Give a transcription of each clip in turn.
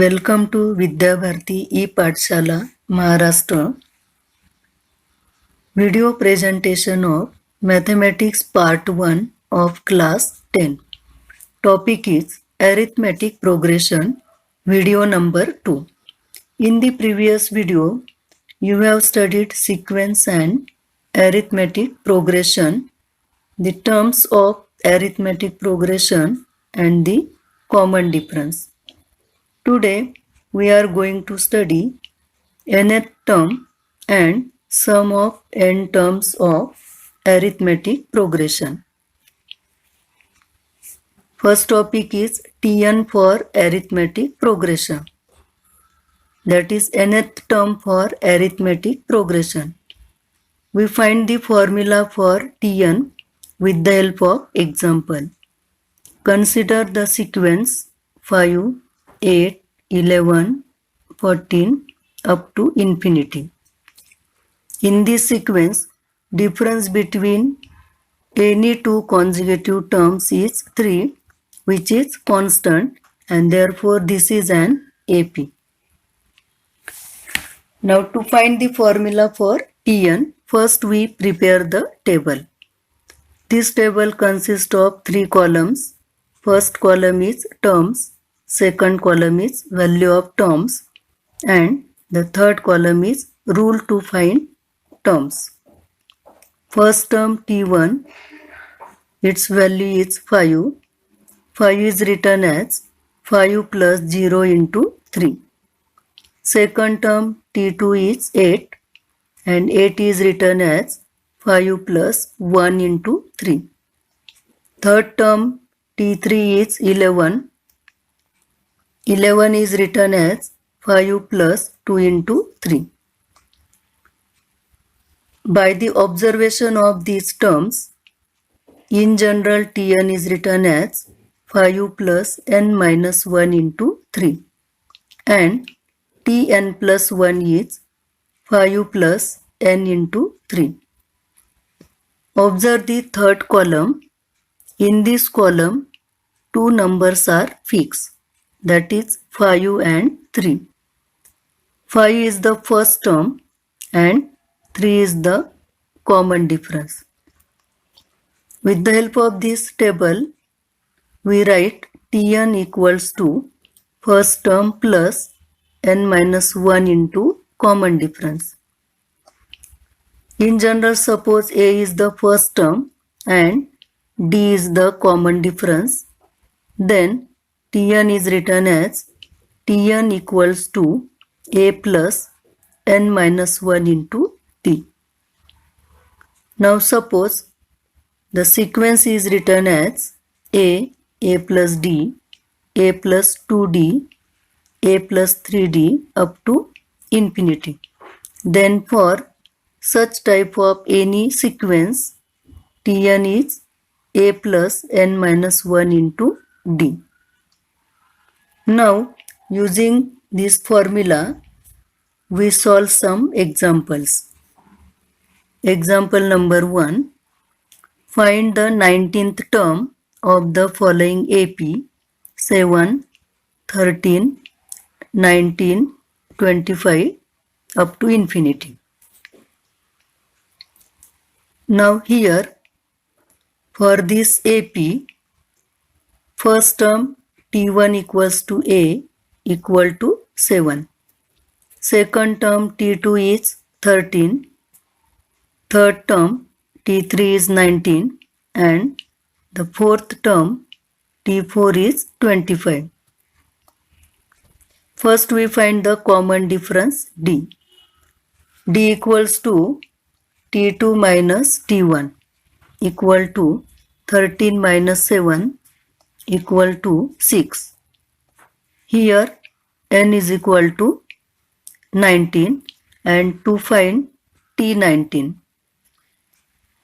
Welcome to Vidyabharati e-Pathshala, Maharashtra. Video presentation of Mathematics Part 1 of Class 10. Topic is Arithmetic Progression, video number 2. In the previous video, you have studied sequence and arithmetic progression, the terms of arithmetic progression and the common difference. Today, we are going to study nth term and sum of n terms of arithmetic progression. First topic is Tn for arithmetic progression. That is nth term for arithmetic progression. We find the formula for Tn with the help of example. Consider the sequence 5, 8, 11, 14 up to infinity. In this sequence, difference between any two consecutive terms is 3, which is constant, and therefore this is an AP. Now to find the formula for Tn, first we prepare the table. This table consists of 3 columns. First column is terms, second column is value of terms, and the third column is rule to find terms. First term T1, its value is 5. 5 is written as 5 plus 0 into 3. Second term T2 is 8 and 8 is written as 5 plus 1 into 3. Third term T3 is 11. 11 is written as 5 plus 2 into 3. By the observation of these terms, in general Tn is written as 5 plus n minus 1 into 3 and Tn plus 1 is 5 plus n into 3. Observe the third column. In this column, two numbers are fixed, that is 5 and 3. 5 is the first term and 3 is the common difference. With the help of this table, we write Tn equals to first term plus n minus 1 into common difference. In general, suppose A is the first term and D is the common difference. Then Tn is written as Tn equals to A plus n minus 1 into D. Now suppose the sequence is written as A plus D, A plus 2D, A plus 3D up to infinity. Then for such type of any sequence, Tn is A plus n minus 1 into D. Now using this formula, we solve some examples. Example number 1. Find the 19th term of the following AP 7, 13, 19, 25 up to infinity. Now here for this AP, first term T1 equals to A equal to 7. Second term T2 is 13. Third term T3 is 19 and the fourth term T4 is 25. First we find the common difference D. D equals to T2 minus T1 equal to 13 minus 7 equal to 6. Here n is equal to 19 and to find T19.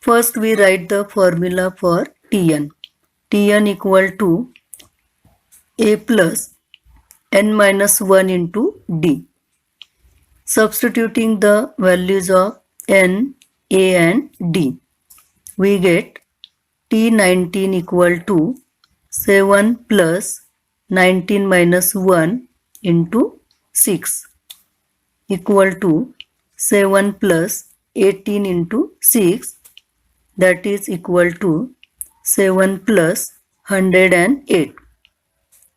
First we write the formula for Tn. Tn equal to A plus n minus 1 into D. Substituting the values of n, A and D, we get T19 equal to 7 plus 19 minus 1 into 6 equal to 7 plus 18 into 6, that is equal to 7 plus 108,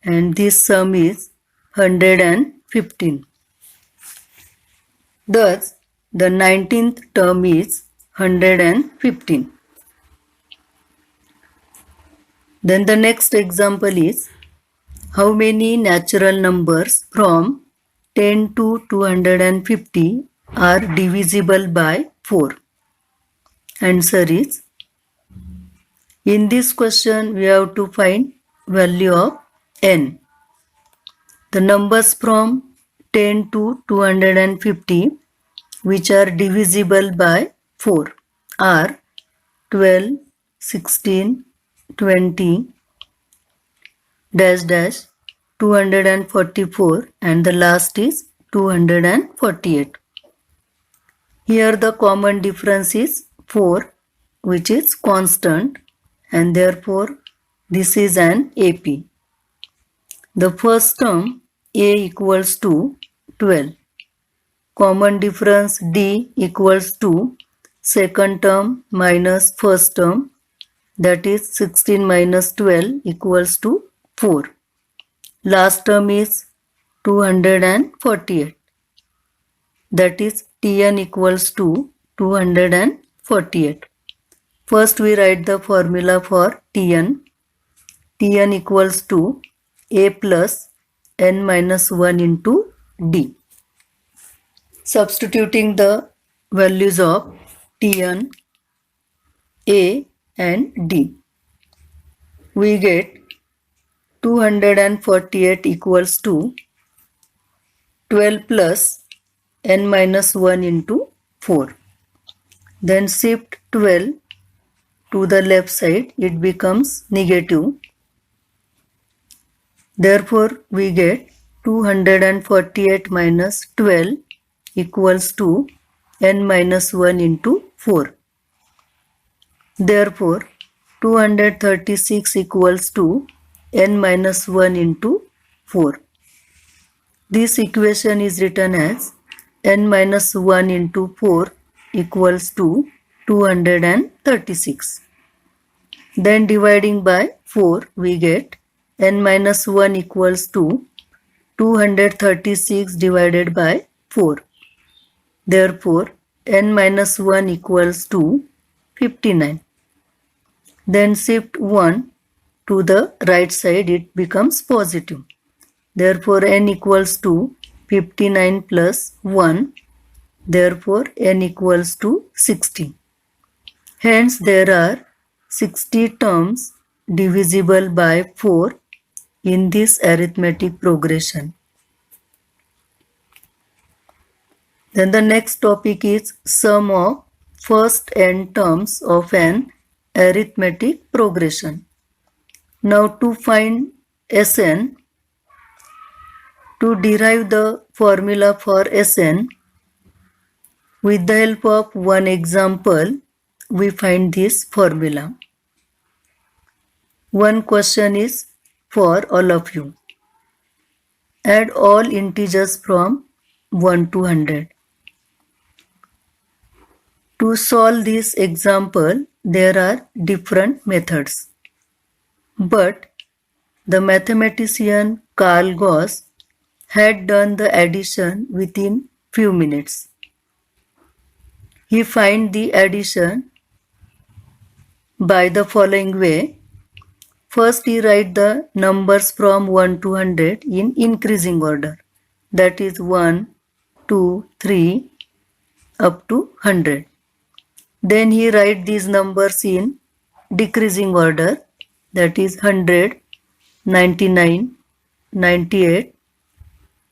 and this sum is 115. Thus, the 19th term is 115. Then the next example is, how many natural numbers from 10 to 250 are divisible by 4? Answer is, in this question we have to find value of n. The numbers from 10 to 250 which are divisible by 4 are 12, 16, 20, dash dash, 244, and the last is 248. Here the common difference is 4, which is constant, and therefore this is an AP. The first term A equals to 12. Common difference D equals to second term minus first term, that is 16 minus 12 equals to 4. Last term is 248, that is Tn equals to 248. First we write the formula for Tn. Tn equals to A plus n minus 1 into D. Substituting the values of Tn, A and D, we get 248 equals to 12 plus n minus 1 into 4. Then shift 12 to the left side, it becomes negative. Therefore, we get 248 minus 12 equals to n minus 1 into 4. Therefore, 236 equals to n minus 1 into 4. This equation is written as n minus 1 into 4 equals to 236. Then dividing by 4, we get n minus 1 equals to 236 divided by 4. Therefore, n minus 1 equals to 59. Then shift 1 to the right side, it becomes positive. Therefore, n equals to 59 plus 1. Therefore, n equals to 60. Hence, there are 60 terms divisible by 4 in this arithmetic progression. Then the next topic is sum of first n terms of an arithmetic progression. Now to find Sn, to derive the formula for Sn, with the help of one example, we find this formula. One question is for all of you. Add all integers from 1 to 100. To solve this example, there are different methods. But the mathematician Carl Gauss had done the addition within few minutes. He find the addition by the following way. First, he write the numbers from 1 to 100 in increasing order. That is 1, 2, 3 up to 100. Then he write these numbers in decreasing order. That is 100, 99, 98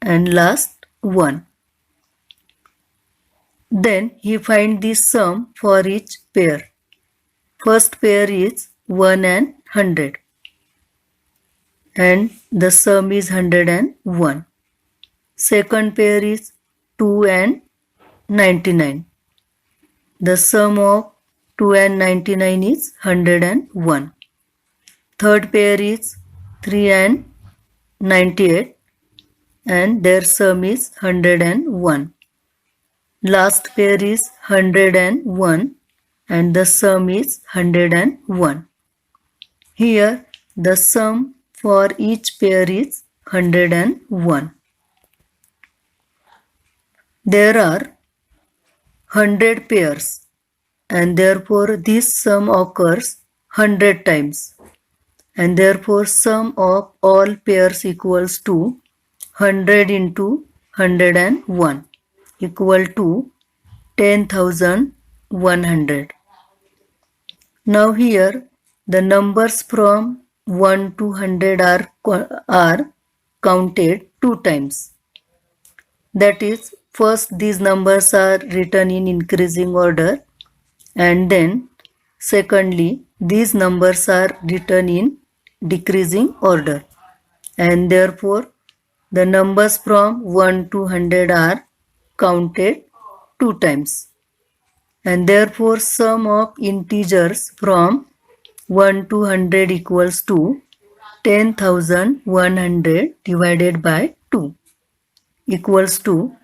and last 1. Then he find the sum for each pair. First pair is 1 and 100. And the sum is 101. Second pair is 2 and 99. The sum of 2 and 99 is 101. Third pair is 3 and 98. and their sum is 101. Last pair is 101 and the sum is 101. Here the sum for each pair is 101. There are 100 pairs and therefore this sum occurs 100 times, and therefore sum of all pairs equals to 100 into 101 equal to 10,100. Now here the numbers from 1 to 100 are counted two times. That is, first these numbers are written in increasing order, and then secondly these numbers are written in decreasing order, and therefore the numbers from 1 to 100 are counted two times, and therefore sum of integers from 1 to 100 equals to 10,100 divided by 2 equals to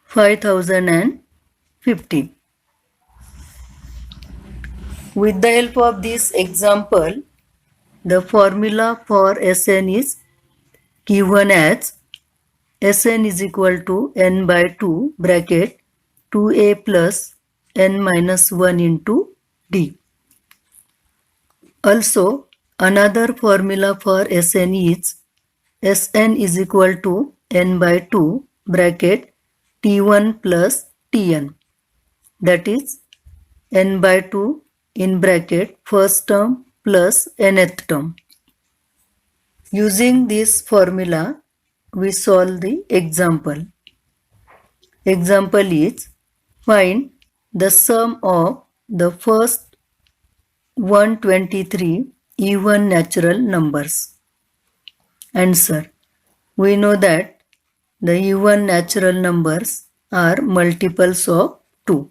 5,050. With the help of this example, the formula for Sn is given as Sn is equal to n by 2 bracket 2a plus n minus 1 into d. Also, another formula for Sn is Sn is equal to n by 2 bracket t1 plus tn, that is n by 2 in bracket first term plus nth term. Using this formula, we solve the example. Example is, find the sum of the first 123 even natural numbers. Answer. We know that the even natural numbers are multiples of 2,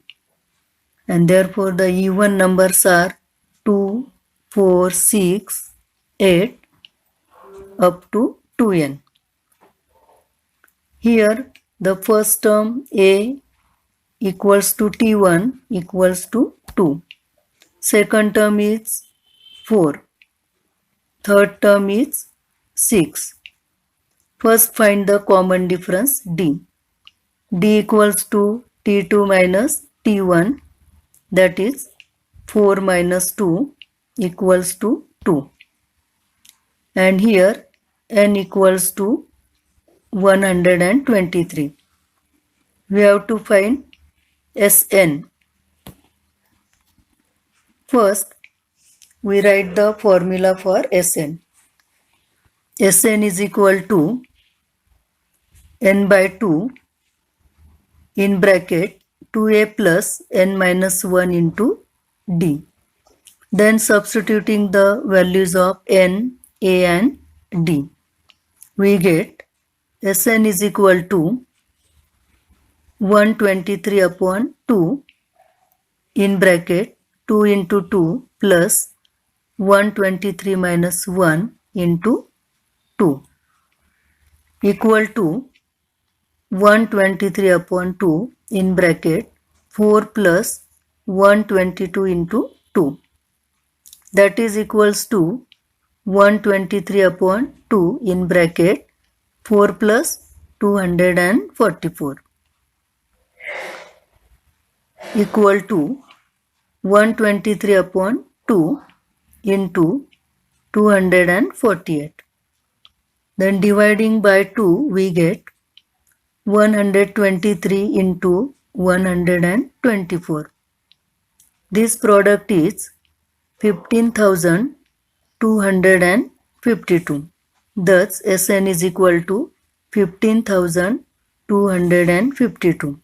and therefore the even numbers are 2, 4, 6, 8 up to 2n. Here the first term a equals to t1 equals to 2. Second term is 4. Third term is 6. First find the common difference d. D equals to t2 minus t1, that is 4 minus 2 equals to 2. And here n equals to 123. We have to find Sn. First, we write the formula for Sn. Sn is equal to n by 2 in bracket 2a plus n minus 1 into d. Then substituting the values of n, a and d, we get Sn is equal to 123 upon 2 in bracket 2 into 2 plus 123 minus 1 into 2 equal to 123 upon 2 in bracket 4 plus 122 into 2, that is equals to 123 upon 2 in bracket 4 plus 244 equal to 123 upon 2 into 248. Then dividing by 2 we get 123 into 124. This product is 15,252. Thus Sn is equal to 15,252.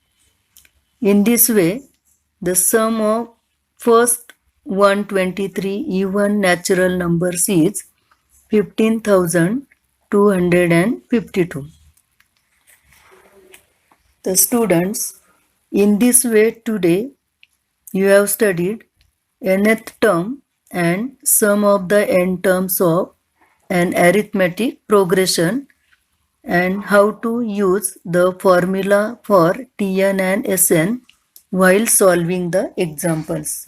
In this way, the sum of first 123 even natural numbers is 15,252. The students, in this way today you have studied nth term and sum of the n terms of an arithmetic progression and how to use the formula for Tn and Sn while solving the examples.